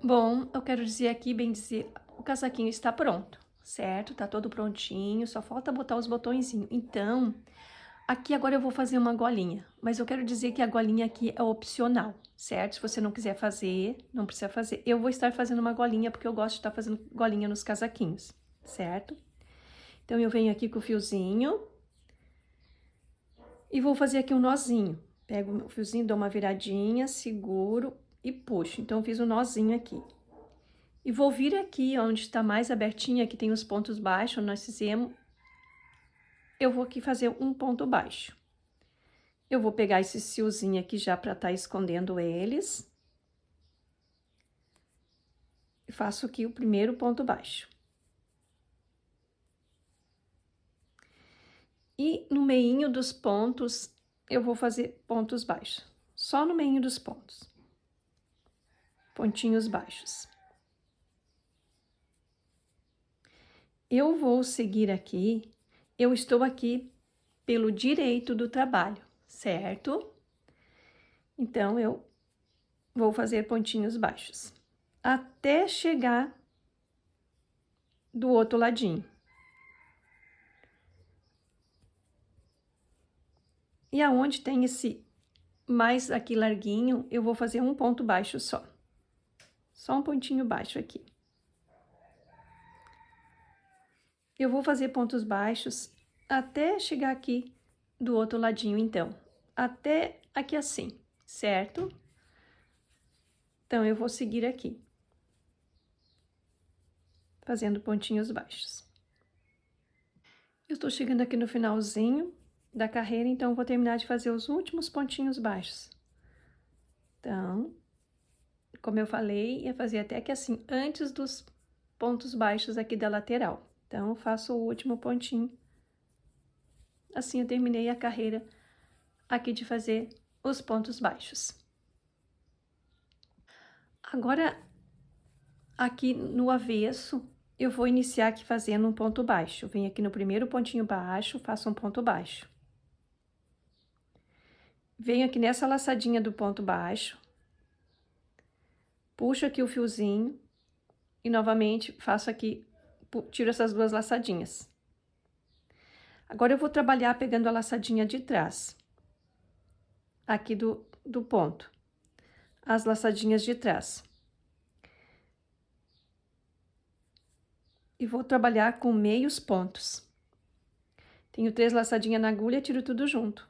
Bom, eu quero dizer aqui, bem dizer, o casaquinho está pronto, certo? Tá todo prontinho, só falta botar os botõezinhos. Então, aqui agora eu vou fazer uma golinha, mas eu quero dizer que a golinha aqui é opcional, certo? Se você não quiser fazer, não precisa fazer. Eu vou estar fazendo uma golinha porque eu gosto de estar fazendo golinha nos casaquinhos, certo? Então, eu venho aqui com o fiozinho e vou fazer aqui um nozinho. Pego o fiozinho, dou uma viradinha, seguro e puxo. Então, eu fiz um nozinho aqui. E vou vir aqui, onde está mais abertinha, que tem os pontos baixos, nós fizemos, eu vou aqui fazer um ponto baixo. Eu vou pegar esse fiozinho aqui já para estar escondendo eles. E faço aqui o primeiro ponto baixo. E no meinho dos pontos, eu vou fazer pontos baixos. Só no meinho dos pontos. Pontinhos baixos. Eu vou seguir aqui, eu estou aqui pelo direito do trabalho, certo? Então, eu vou fazer pontinhos baixos, até chegar do outro ladinho. E aonde tem esse mais aqui larguinho, eu vou fazer um ponto baixo só. Só um pontinho baixo aqui. Eu vou fazer pontos baixos até chegar aqui do outro ladinho, então. Até aqui assim, certo? Então, eu vou seguir aqui. Fazendo pontinhos baixos. Eu tô chegando aqui no finalzinho da carreira, então, vou terminar de fazer os últimos pontinhos baixos. Então, como eu falei, ia fazer até que assim, antes dos pontos baixos aqui da lateral. Então, eu faço o último pontinho. Assim, eu terminei a carreira aqui de fazer os pontos baixos. Agora, aqui no avesso, eu vou iniciar aqui fazendo um ponto baixo. Eu venho aqui no primeiro pontinho baixo, faço um ponto baixo. Venho aqui nessa laçadinha do ponto baixo, puxo aqui o fiozinho e novamente faço aqui, tiro essas duas laçadinhas. Agora, eu vou trabalhar pegando a laçadinha de trás, aqui do ponto, as laçadinhas de trás. E vou trabalhar com meios pontos. Tenho 3 laçadinhas na agulha, tiro tudo junto.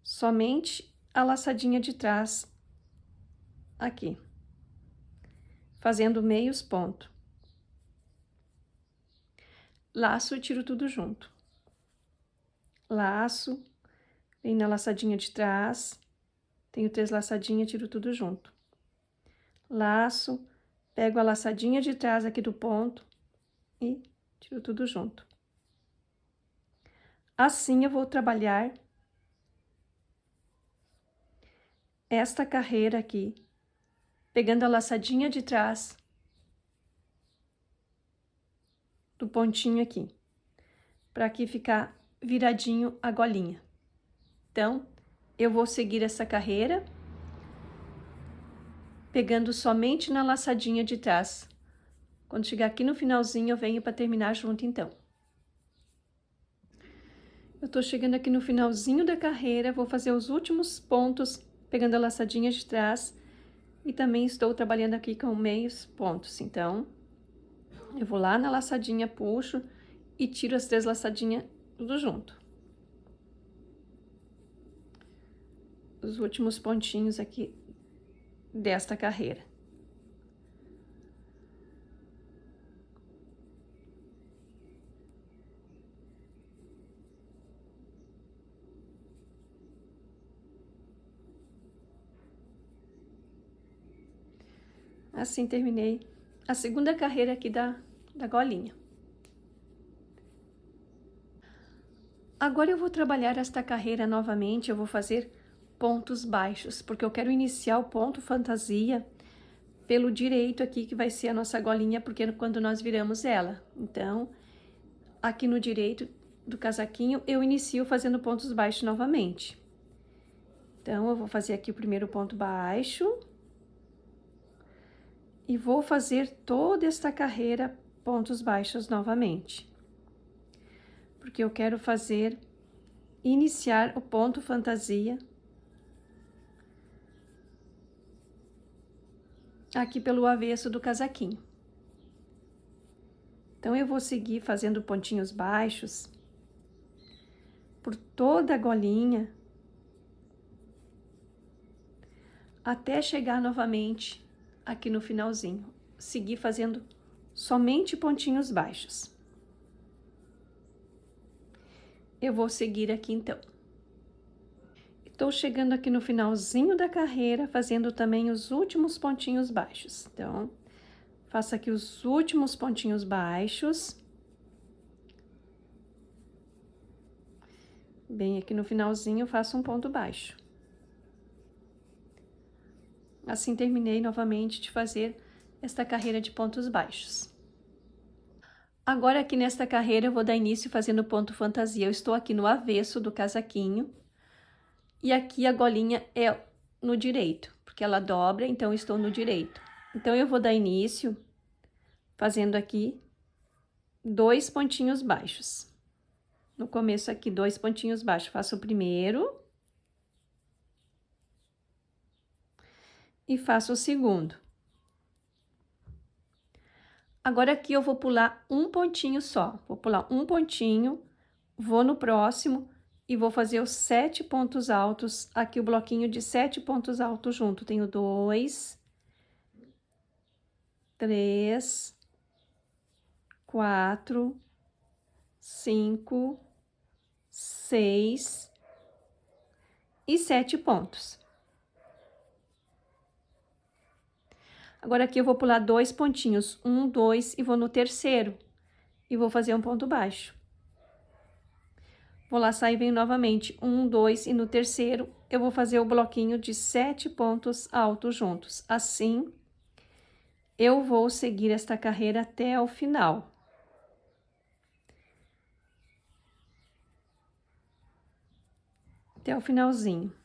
Somente a laçadinha de trás, aqui, fazendo meios pontos. Laço e tiro tudo junto. Laço, vem na laçadinha de trás, tenho 3 laçadinhas, tiro tudo junto. Laço, pego a laçadinha de trás aqui do ponto e tiro tudo junto. Assim, eu vou trabalhar esta carreira aqui, pegando a laçadinha de trás do pontinho aqui, para aqui ficar viradinho a golinha. Então, eu vou seguir essa carreira, pegando somente na laçadinha de trás. Quando chegar aqui no finalzinho, eu venho para terminar junto, então. Eu tô chegando aqui no finalzinho da carreira, vou fazer os últimos pontos, pegando a laçadinha de trás, e também estou trabalhando aqui com meios pontos. Então, eu vou lá na laçadinha, puxo e tiro as 3 laçadinhas tudo junto. Os últimos pontinhos aqui desta carreira. Assim, terminei a segunda carreira aqui da golinha. Agora, eu vou trabalhar esta carreira novamente, eu vou fazer pontos baixos, porque eu quero iniciar o ponto fantasia pelo direito aqui, que vai ser a nossa golinha, porque quando nós viramos ela. Então, aqui no direito do casaquinho, eu inicio fazendo pontos baixos novamente. Então, eu vou fazer aqui o primeiro ponto baixo. E vou fazer toda esta carreira pontos baixos novamente. Porque eu quero iniciar o ponto fantasia aqui pelo avesso do casaquinho. Então, eu vou seguir fazendo pontinhos baixos por toda a golinha, até chegar novamente aqui no finalzinho. Seguir fazendo somente pontinhos baixos. Eu vou seguir aqui, então. Estou chegando aqui no finalzinho da carreira, fazendo também os últimos pontinhos baixos. Então, faço aqui os últimos pontinhos baixos. Bem aqui no finalzinho, faço um ponto baixo. Assim, terminei novamente de fazer esta carreira de pontos baixos. Agora, aqui nesta carreira, eu vou dar início fazendo ponto fantasia. Eu estou aqui no avesso do casaquinho. E aqui a golinha é no direito, porque ela dobra, então eu estou no direito. Então, eu vou dar início fazendo aqui 2 pontinhos baixos. No começo aqui, 2 pontinhos baixos. Faço o primeiro. E faço o segundo. Agora, aqui eu vou pular um pontinho só. Vou pular um pontinho, vou no próximo e vou fazer os 7 pontos altos. Aqui o bloquinho de 7 pontos altos junto. Tenho 2, 3, 4, 5, 6 e 7 pontos. Agora, aqui eu vou pular 2 pontinhos, 1, 2, e vou no terceiro. E vou fazer um ponto baixo. Vou laçar e venho novamente, 1, 2, e no terceiro eu vou fazer o bloquinho de 7 pontos altos juntos. Assim, eu vou seguir esta carreira até o final. Até o finalzinho.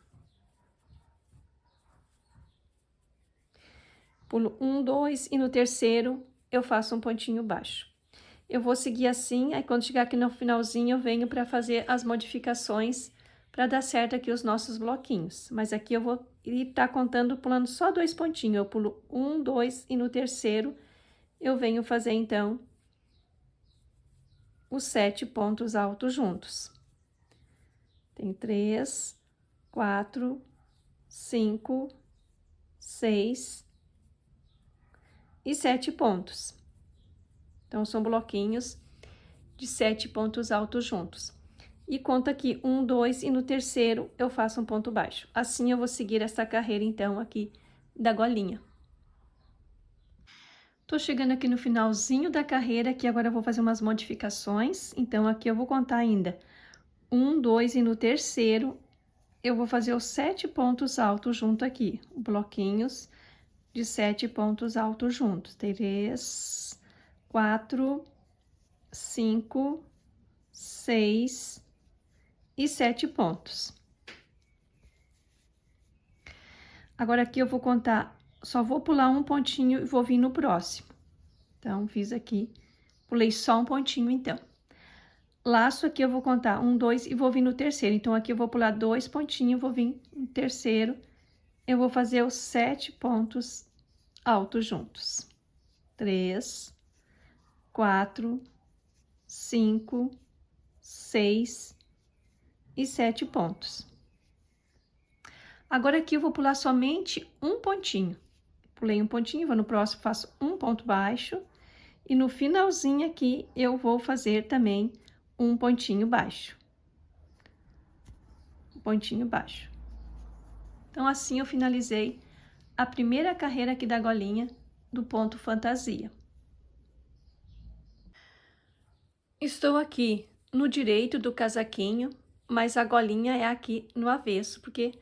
Pulo 1, 2 e no terceiro eu faço um pontinho baixo. Eu vou seguir assim, aí quando chegar aqui no finalzinho eu venho para fazer as modificações para dar certo aqui os nossos bloquinhos. Mas aqui eu vou estar contando, pulando só 2 pontinhos. Eu pulo 1, 2 e no terceiro eu venho fazer então os 7 pontos altos juntos. Tem 3, 4, 5, 6 e 7 pontos. Então, são bloquinhos de 7 pontos altos juntos. E conta aqui 1, 2 e no terceiro eu faço um ponto baixo. Assim, eu vou seguir essa carreira, então, aqui da golinha. Tô chegando aqui no finalzinho da carreira, que agora eu vou fazer umas modificações. Então, aqui eu vou contar ainda 1, 2 e no terceiro eu vou fazer os 7 pontos altos junto aqui. Bloquinhos de 7 pontos altos juntos. 3, 4, 5, 6 e 7 pontos. Agora, aqui eu vou contar, só vou pular um pontinho e vou vir no próximo. Então, fiz aqui, pulei só um pontinho, então. Laço aqui, eu vou contar 1, 2 e vou vir no terceiro. Então, aqui eu vou pular 2 pontinhos, vou vir no terceiro. Eu vou fazer os 7 pontos altos juntos. 3, 4, 5, 6 e 7 pontos. Agora, aqui eu vou pular somente um pontinho. Pulei um pontinho, vou no próximo, faço um ponto baixo. E no finalzinho aqui, eu vou fazer também um pontinho baixo. Um pontinho baixo. Então, assim eu finalizei a primeira carreira aqui da golinha do ponto fantasia. Estou aqui no direito do casaquinho, mas a golinha é aqui no avesso, porque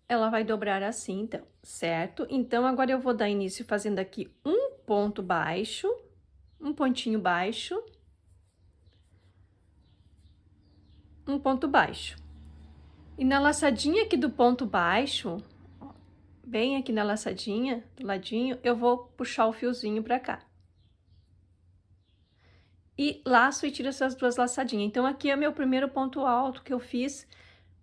ela vai dobrar assim, então, certo? Então, agora eu vou dar início fazendo aqui um ponto baixo, um pontinho baixo, um ponto baixo. E na laçadinha aqui do ponto baixo, ó, bem aqui na laçadinha, do ladinho, eu vou puxar o fiozinho pra cá. E laço e tiro essas duas laçadinhas. Então, aqui é meu primeiro ponto alto que eu fiz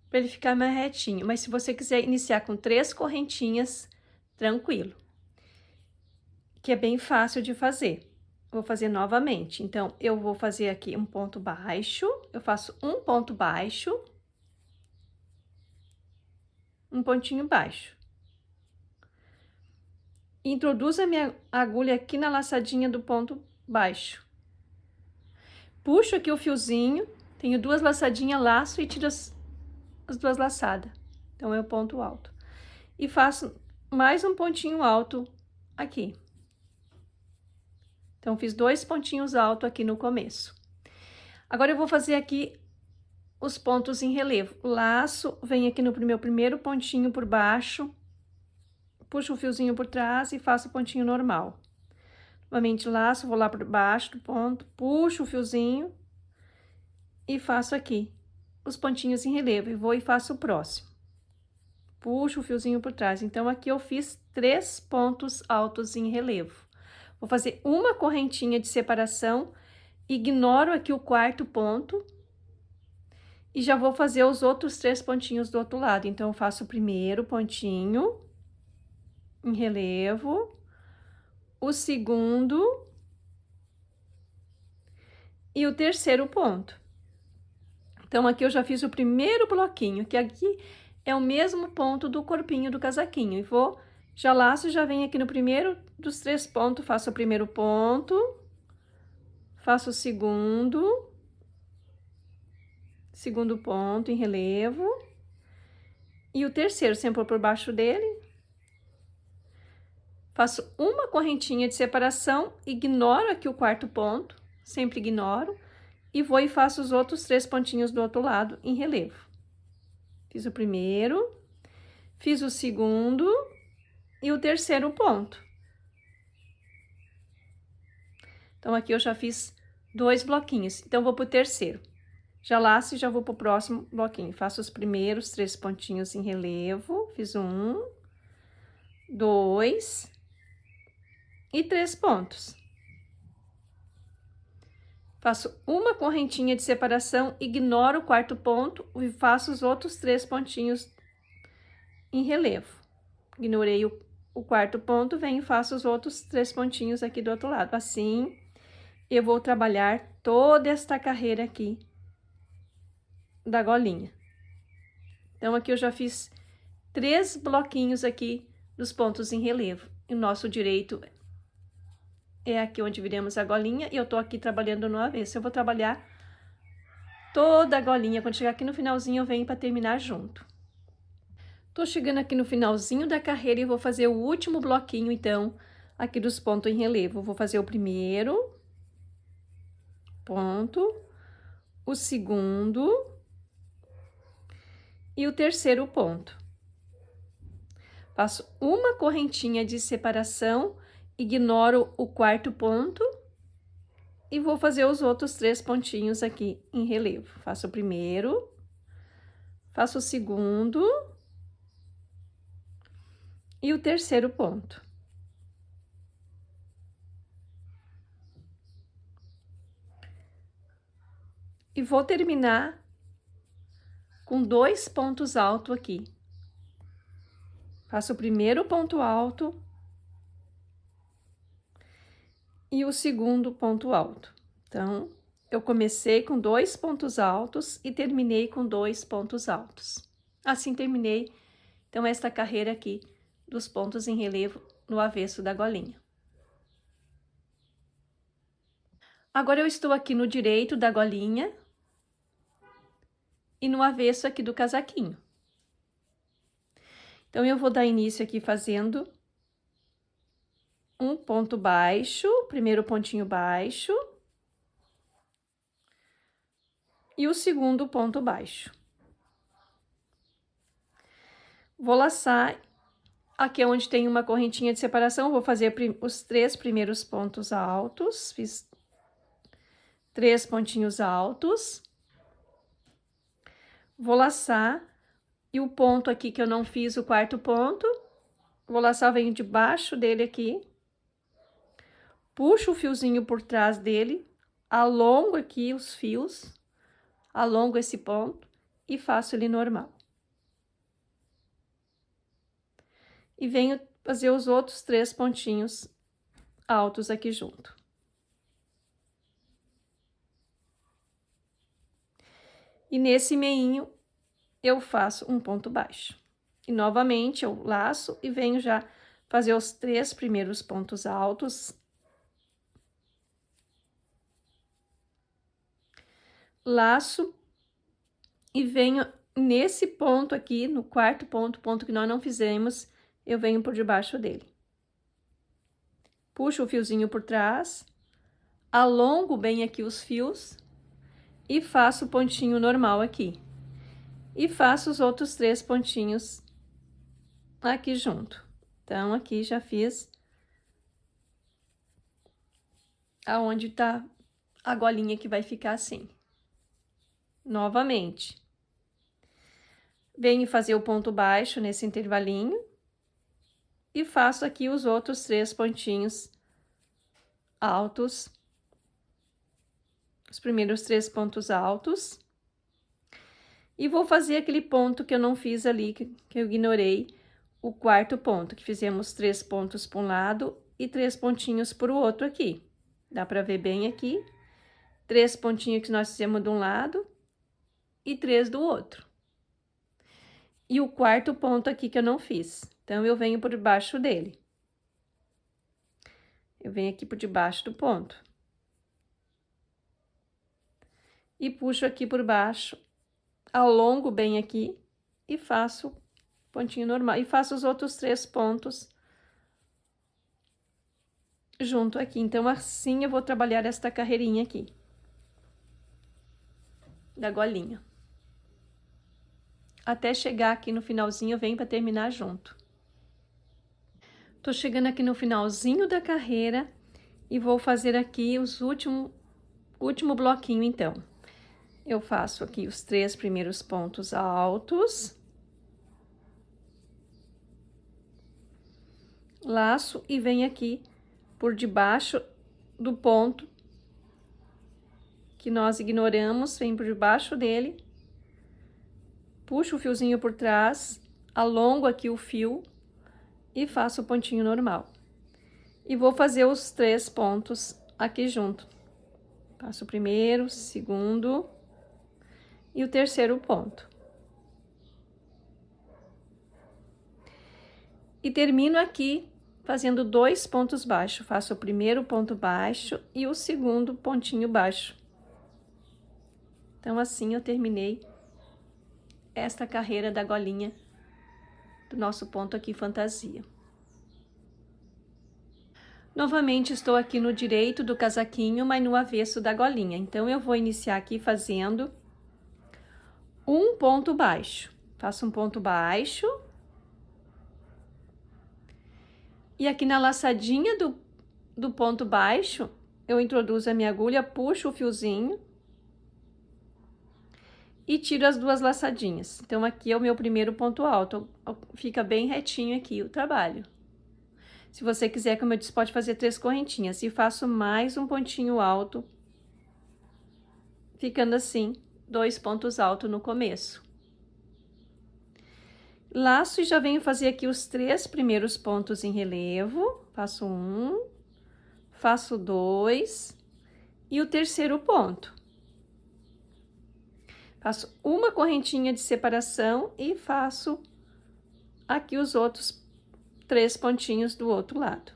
para ele ficar mais retinho. Mas se você quiser iniciar com 3 correntinhas, tranquilo. Que é bem fácil de fazer. Vou fazer novamente. Então, eu vou fazer aqui um ponto baixo, eu faço um ponto baixo, um pontinho baixo. Introduzo a minha agulha aqui na laçadinha do ponto baixo. Puxo aqui o fiozinho, tenho 2 laçadinhas, laço e tiro as 2 laçadas. Então, é o ponto alto. E faço mais um pontinho alto aqui. Então, fiz 2 pontinhos altos aqui no começo. Agora, eu vou fazer aqui os pontos em relevo. Laço, venho aqui no meu primeiro pontinho por baixo, puxo o fiozinho por trás e faço o pontinho normal. Novamente, laço, vou lá por baixo do ponto, puxo o fiozinho e faço aqui os pontinhos em relevo. E vou e faço o próximo. Puxo o fiozinho por trás. Então, aqui eu fiz 3 pontos altos em relevo. Vou fazer uma correntinha de separação, ignoro aqui o 4º ponto e já vou fazer os outros 3 pontinhos do outro lado. Então, eu faço o primeiro pontinho em relevo, o segundo e o terceiro ponto. Então, aqui eu já fiz o primeiro bloquinho, que aqui é o mesmo ponto do corpinho do casaquinho. E vou, já laço, já venho aqui no primeiro dos 3 pontos, faço o primeiro ponto, faço o segundo ponto em relevo, e o terceiro, sempre por baixo dele. Faço uma correntinha de separação, ignoro aqui o 4º ponto, sempre ignoro, e vou e faço os outros 3 pontinhos do outro lado em relevo. Fiz o primeiro, fiz o segundo e o terceiro ponto. Então, aqui eu já fiz 2 bloquinhos, então vou pro terceiro. Já laço e já vou pro próximo bloquinho. Faço os primeiros 3 pontinhos em relevo, fiz 1, 2 e 3 pontos. Faço uma correntinha de separação, ignoro o 4º ponto e faço os outros 3 pontinhos em relevo. Ignorei o 4º ponto, venho e faço os outros 3 pontinhos aqui do outro lado. Assim, eu vou trabalhar toda esta carreira aqui da golinha. Então, aqui eu já fiz 3 bloquinhos aqui dos pontos em relevo. E o nosso direito é aqui onde viremos a golinha, e eu tô aqui trabalhando no avesso. Eu vou trabalhar toda a golinha. Quando chegar aqui no finalzinho, eu venho para terminar junto. Tô chegando aqui no finalzinho da carreira e vou fazer o último bloquinho, então, aqui dos pontos em relevo. Vou fazer o primeiro ponto, o segundo e o terceiro ponto. Faço uma correntinha de separação, ignoro o 4º ponto e vou fazer os outros 3 pontinhos aqui em relevo. Faço o primeiro, faço o segundo e o terceiro ponto. E vou terminar com 2 pontos altos aqui. Faço o primeiro ponto alto e o segundo ponto alto. Então, eu comecei com 2 pontos altos e terminei com 2 pontos altos. Assim, terminei, então, esta carreira aqui dos pontos em relevo no avesso da golinha. Agora, eu estou aqui no direito da golinha e no avesso aqui do casaquinho. Então, eu vou dar início aqui fazendo um ponto baixo, primeiro pontinho baixo, e o segundo ponto baixo. Vou laçar, aqui é onde tem uma correntinha de separação, vou fazer os 3 primeiros pontos altos, fiz 3 pontinhos altos. Vou laçar, e o ponto aqui que eu não fiz o 4º ponto, Vou laçar, venho debaixo dele aqui, puxo o fiozinho por trás dele, alongo aqui os fios, alongo esse ponto e faço ele normal. E venho fazer os outros 3 pontinhos altos aqui junto. E nesse meinho, eu faço um ponto baixo. E novamente, eu laço e venho já fazer os 3 primeiros pontos altos. Laço e venho nesse ponto aqui, no quarto ponto que nós não fizemos, eu venho por debaixo dele. Puxo o fiozinho por trás, alongo bem aqui os fios e faço o pontinho normal aqui. E faço os outros 3 pontinhos aqui junto. Então, aqui já fiz aonde tá a golinha que vai ficar assim. Novamente. Venho fazer o ponto baixo nesse intervalinho. E faço aqui os outros 3 pontinhos altos. Os primeiros 3 pontos altos. E vou fazer aquele ponto que eu não fiz ali, que eu ignorei, o quarto ponto, que fizemos 3 pontos para um lado e 3 pontinhos para o outro aqui. Dá para ver bem aqui. 3 pontinhos que nós fizemos de um lado e 3 do outro. E o quarto ponto aqui que eu não fiz. Então, eu venho por debaixo dele. Eu venho aqui por debaixo do ponto. E puxo aqui por baixo, alongo bem aqui e faço pontinho normal. E faço os outros 3 pontos junto aqui. Então, assim eu vou trabalhar esta carreirinha aqui. Da golinha. Até chegar aqui no finalzinho, eu venho para terminar junto. Tô chegando aqui no finalzinho da carreira e vou fazer aqui os último bloquinho, então. Eu faço aqui os 3 primeiros pontos altos. Laço e venho aqui por debaixo do ponto que nós ignoramos, venho por debaixo dele. Puxo o fiozinho por trás, alongo aqui o fio e faço o pontinho normal. E vou fazer os 3 pontos aqui junto. Faço o primeiro, segundo e o terceiro ponto. E termino aqui fazendo 2 pontos baixos. Faço o primeiro ponto baixo e o segundo pontinho baixo. Então, assim eu terminei esta carreira da golinha do nosso ponto aqui fantasia. Novamente, estou aqui no direito do casaquinho, mas no avesso da golinha. Então, eu vou iniciar aqui fazendo um ponto baixo. Faço um ponto baixo. E aqui na laçadinha do ponto baixo, eu introduzo a minha agulha, puxo o fiozinho e tiro as 2 laçadinhas. Então, aqui é o meu primeiro ponto alto. Fica bem retinho aqui o trabalho. Se você quiser, como eu disse, pode fazer 3 correntinhas. E faço mais um pontinho alto, ficando assim, 2 pontos altos no começo. Laço e já venho fazer aqui os 3 primeiros pontos em relevo. Faço 1, faço 2 e o terceiro ponto. Faço uma correntinha de separação e faço aqui os outros 3 pontinhos do outro lado.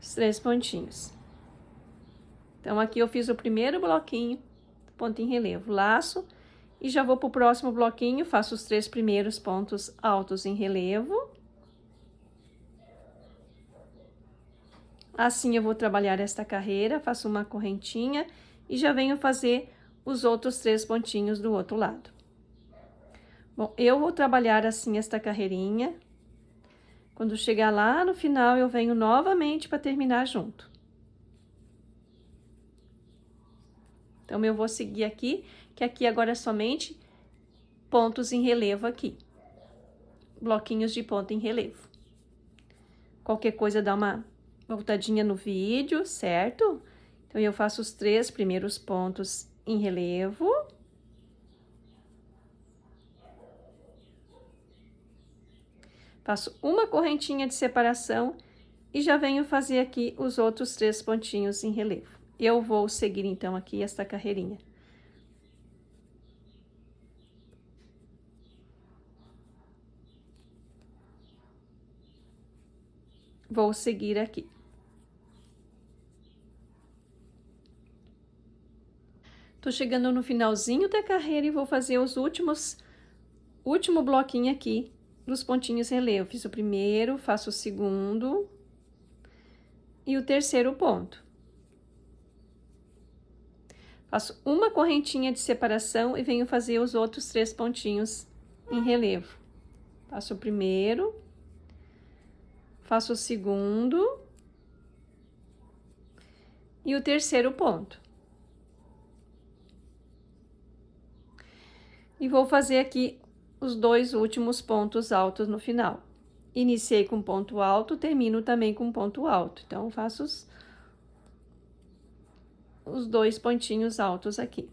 Os 3 pontinhos. Então, aqui eu fiz o primeiro bloquinho, ponto em relevo, laço, e já vou pro próximo bloquinho, faço os 3 primeiros pontos altos em relevo. Assim eu vou trabalhar esta carreira, faço uma correntinha e já venho fazer os outros 3 pontinhos do outro lado. Bom, eu vou trabalhar assim esta carreirinha. Quando chegar lá no final, eu venho novamente para terminar junto. Então, eu vou seguir aqui, que aqui agora é somente pontos em relevo aqui. bloquinhos de ponto em relevo. Qualquer coisa dá uma voltadinha no vídeo, certo? Então, eu faço os 3 primeiros pontos em relevo. Faço uma correntinha de separação e já venho fazer aqui os outros 3 pontinhos em relevo. Eu vou seguir, então, aqui esta carreirinha. Vou seguir aqui. Tô chegando no finalzinho da carreira e vou fazer os último bloquinho aqui dos pontinhos em relevo. Fiz o primeiro, faço o segundo e o terceiro ponto. Faço uma correntinha de separação e venho fazer os outros 3 pontinhos em relevo. Faço o primeiro, faço o segundo e o terceiro ponto. E vou fazer aqui os 2 últimos pontos altos no final. Iniciei com ponto alto, termino também com ponto alto. Então, faço os 2 pontinhos altos aqui.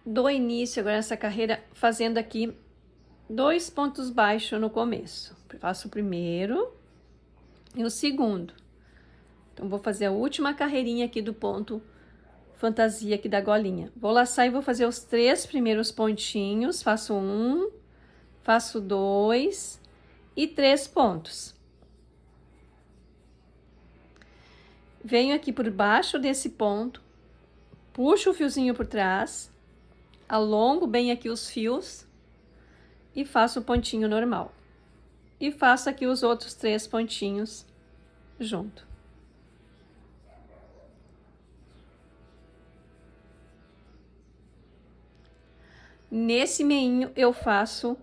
Dou início agora nessa carreira fazendo aqui 2 pontos baixos no começo. Faço o primeiro e o segundo. Então, vou fazer a última carreirinha aqui do ponto fantasia aqui da golinha. Vou laçar e vou fazer os 3 primeiros pontinhos. Faço 1, faço 2 e 3 pontos. Venho aqui por baixo desse ponto, puxo o fiozinho por trás, alongo bem aqui os fios e faço o pontinho normal. E faço aqui os outros 3 pontinhos junto. Nesse meinho eu faço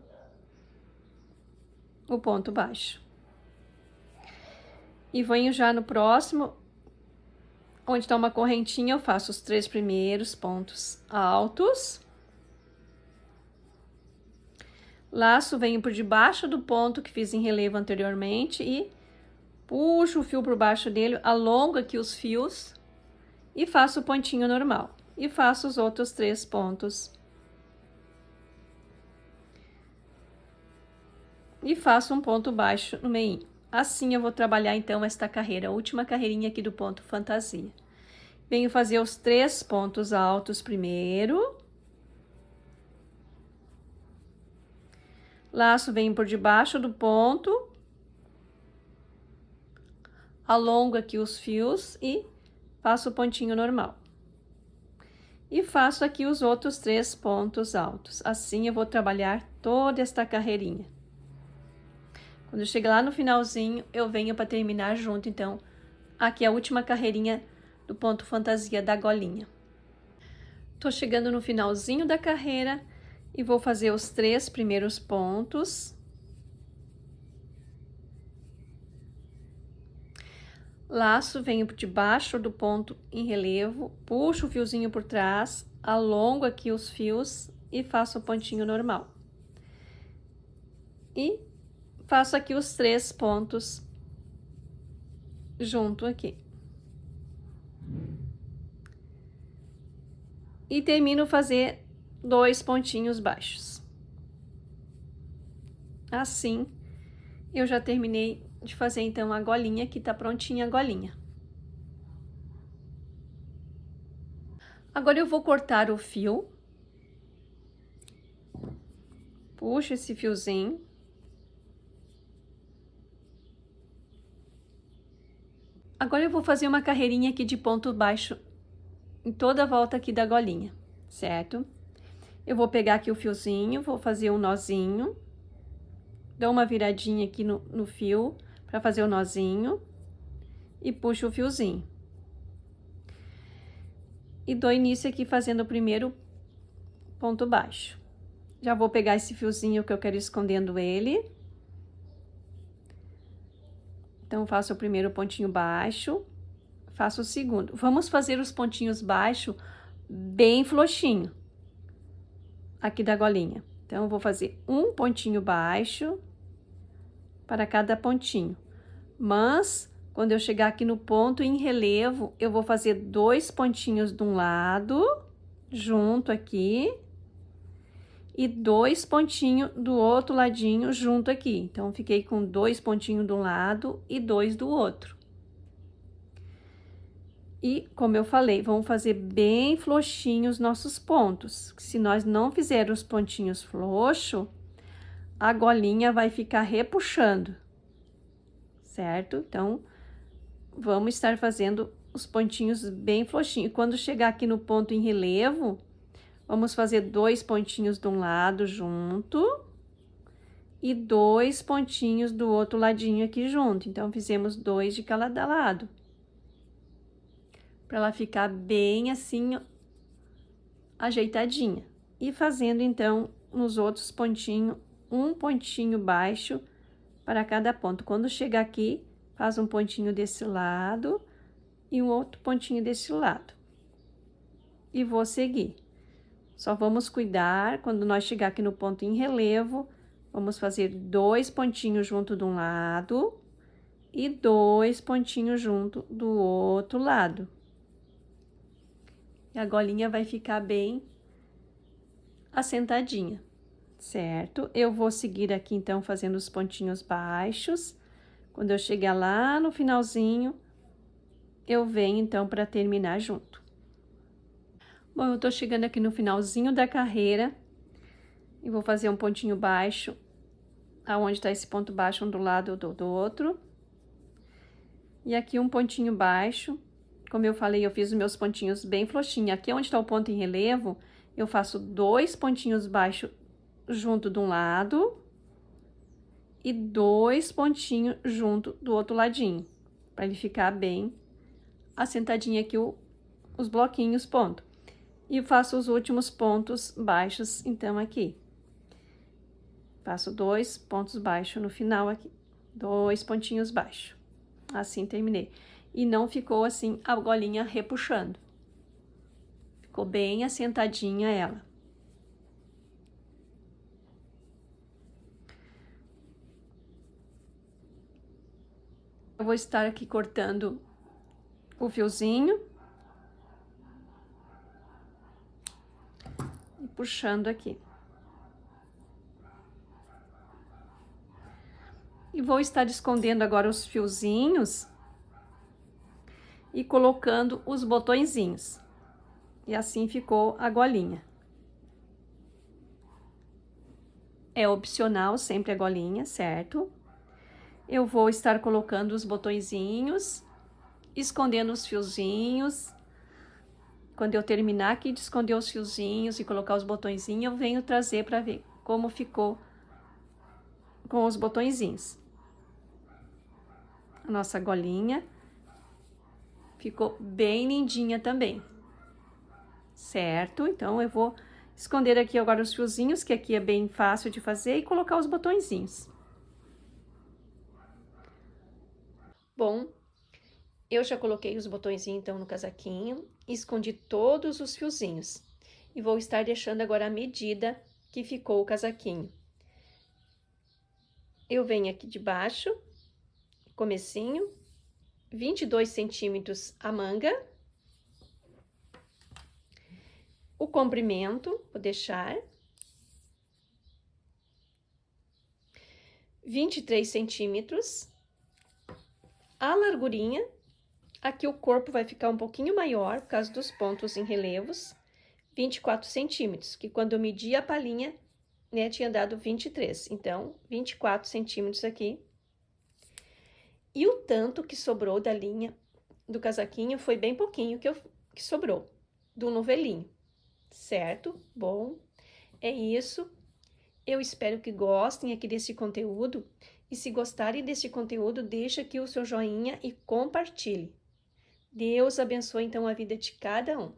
o ponto baixo. E venho já no próximo, onde está uma correntinha, eu faço os 3 primeiros pontos altos. Laço, venho por debaixo do ponto que fiz em relevo anteriormente e puxo o fio por baixo dele, alongo aqui os fios e faço o pontinho normal. E faço os outros 3 pontos. E faço um ponto baixo no meio. Assim eu vou trabalhar então esta carreira, a última carreirinha aqui do ponto fantasia. Venho fazer os 3 pontos altos primeiro. Laço, venho por debaixo do ponto. Alongo aqui os fios e faço o pontinho normal. E faço aqui os outros 3 pontos altos. Assim eu vou trabalhar toda esta carreirinha. Quando eu chegar lá no finalzinho, eu venho para terminar junto, então, aqui a última carreirinha do ponto fantasia da golinha. Tô chegando no finalzinho da carreira e vou fazer os 3 primeiros pontos. Laço, venho por debaixo do ponto em relevo, puxo o fiozinho por trás, alongo aqui os fios e faço o pontinho normal. E faço aqui os 3 pontos junto aqui. E termino fazer 2 pontinhos baixos. Assim, eu já terminei de fazer então a golinha, que tá prontinha a golinha. Agora eu vou cortar o fio. Puxo esse fiozinho. Agora eu vou fazer uma carreirinha aqui de ponto baixo em toda a volta aqui da golinha, certo? Eu vou pegar aqui o fiozinho, vou fazer um nozinho, dou uma viradinha aqui no fio para fazer o nozinho e puxo o fiozinho. E dou início aqui fazendo o primeiro ponto baixo. Já vou pegar esse fiozinho que eu quero escondendo ele. Então, faço o primeiro pontinho baixo, faço o segundo. Vamos fazer os pontinhos baixos bem floxinho. aqui da golinha. Então, eu vou fazer um pontinho baixo para cada pontinho. Mas, quando eu chegar aqui no ponto em relevo, eu vou fazer 2 pontinhos de um lado, junto aqui, e 2 pontinhos do outro ladinho, junto aqui. Então, fiquei com 2 pontinhos de um lado e 2 do outro. E, como eu falei, vamos fazer bem frouxinhos os nossos pontos. Se nós não fizermos os pontinhos frouxos, a golinha vai ficar repuxando, certo? Então, vamos estar fazendo os pontinhos bem frouxinhos. Quando chegar aqui no ponto em relevo, vamos fazer 2 pontinhos de um lado junto e 2 pontinhos do outro ladinho aqui junto. Então, fizemos 2 de cada lado. Para ela ficar bem assim, ajeitadinha. E fazendo, então, nos outros pontinhos, um pontinho baixo para cada ponto. Quando chegar aqui, faz um pontinho desse lado e um outro pontinho desse lado. E vou seguir. Só vamos cuidar, quando nós chegar aqui no ponto em relevo, vamos fazer 2 pontinhos junto de um lado e 2 pontinhos junto do outro lado. E a golinha vai ficar bem assentadinha, certo? Eu vou seguir aqui, então, fazendo os pontinhos baixos. Quando eu chegar lá no finalzinho, eu venho, então, para terminar junto. Bom, eu tô chegando aqui no finalzinho da carreira e vou fazer um pontinho baixo, aonde tá esse ponto baixo, um do lado do outro. E aqui um pontinho baixo. Como eu falei, eu fiz os meus pontinhos bem frouxinhos. Aqui onde tá o ponto em relevo, eu faço 2 pontinhos baixos junto de um lado e 2 pontinhos junto do outro ladinho, para ele ficar bem assentadinho aqui os bloquinhos ponto. E faço os últimos pontos baixos, então, aqui. Faço 2 pontos baixos no final aqui, 2 pontinhos baixos. Assim terminei. E não ficou assim a golinha repuxando. Ficou bem assentadinha ela. Eu vou estar aqui cortando o fiozinho. E puxando aqui. E vou estar escondendo agora os fiozinhos e colocando os botõezinhos. E assim ficou a golinha. É opcional sempre a golinha, certo? Eu vou estar colocando os botõezinhos, escondendo os fiozinhos. Quando eu terminar aqui de esconder os fiozinhos e colocar os botõezinhos, eu venho trazer para ver como ficou com os botõezinhos. A nossa golinha ficou bem lindinha também, certo? Então, eu vou esconder aqui agora os fiozinhos, que aqui é bem fácil de fazer, e colocar os botõezinhos. Bom, eu já coloquei os botõezinhos, então, no casaquinho, e escondi todos os fiozinhos. E vou estar deixando agora a medida que ficou o casaquinho. Eu venho aqui de baixo, comecinho, 22 centímetros a manga. O comprimento, vou deixar 23 centímetros. A largurinha, aqui o corpo vai ficar um pouquinho maior, por causa dos pontos em relevos, 24 centímetros, que quando eu medi a palhinha, né, tinha dado 23. Então, 24 centímetros aqui. E o tanto que sobrou da linha do casaquinho foi bem pouquinho que sobrou do novelinho, certo? Bom, é isso. Eu espero que gostem aqui desse conteúdo. E se gostarem desse conteúdo, deixa aqui o seu joinha e compartilhe. Deus abençoe, então, a vida de cada um.